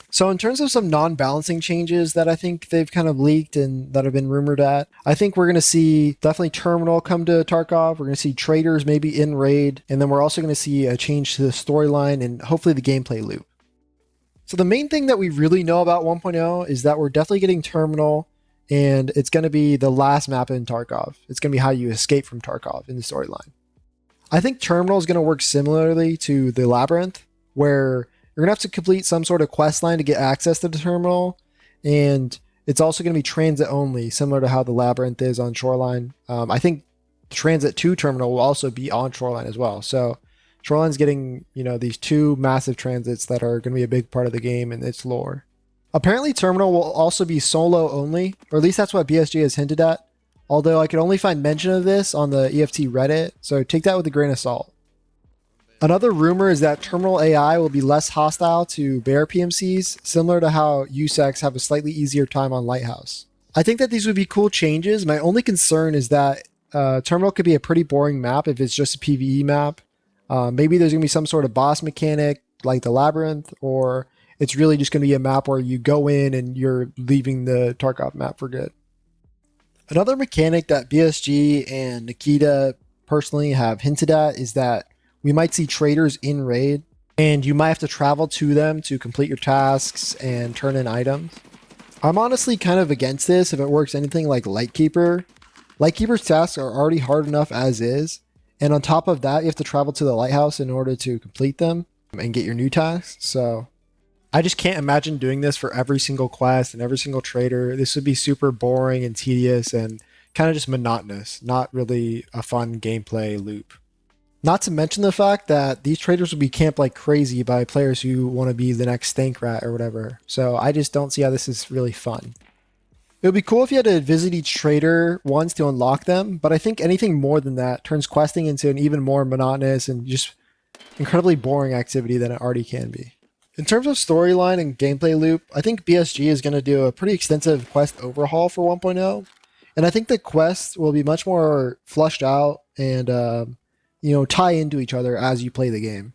So in terms of some non-balancing changes that I think they've kind of leaked and that have been rumored at, I think we're going to see definitely Terminal come to Tarkov. We're going to see traders maybe in raid, and then we're also going to see a change to the storyline and hopefully the gameplay loop. So the main thing that we really know about 1.0 is that we're definitely getting Terminal, and it's going to be the last map in Tarkov. It's going to be how you escape from Tarkov in the storyline. I think Terminal is going to work similarly to the Labyrinth, where you're going to have to complete some sort of quest line to get access to the terminal. And it's also going to be transit only, similar to how the Labyrinth is on Shoreline. I think transit to terminal will also be on Shoreline as well. So Shoreline's getting, these two massive transits that are going to be a big part of the game and its lore. Apparently terminal will also be solo only, or at least that's what BSG has hinted at. Although I could only find mention of this on the EFT Reddit, so take that with a grain of salt. Another rumor is that Terminal AI will be less hostile to bear PMCs, similar to how USECs have a slightly easier time on Lighthouse. I think that these would be cool changes. My only concern is that Terminal could be a pretty boring map if it's just a PvE map. Maybe there's going to be some sort of boss mechanic like the Labyrinth, or it's really just going to be a map where you go in and you're leaving the Tarkov map for good. Another mechanic that BSG and Nikita personally have hinted at is that we might see traders in raid, and you might have to travel to them to complete your tasks and turn in items. I'm honestly kind of against this if it works anything like Lightkeeper. Lightkeeper's tasks are already hard enough as is, and on top of that, you have to travel to the lighthouse in order to complete them and get your new tasks. So I just can't imagine doing this for every single quest and every single trader. This would be super boring and tedious and kind of just monotonous, not really a fun gameplay loop. Not to mention the fact that these traders will be camped like crazy by players who want to be the next Stank Rat or whatever. So I just don't see how this is really fun. It would be cool if you had to visit each trader once to unlock them, but I think anything more than that turns questing into an even more monotonous and just incredibly boring activity than it already can be. In terms of storyline and gameplay loop, I think BSG is going to do a pretty extensive quest overhaul for 1.0, and I think the quests will be much more flushed out and tie into each other as you play the game.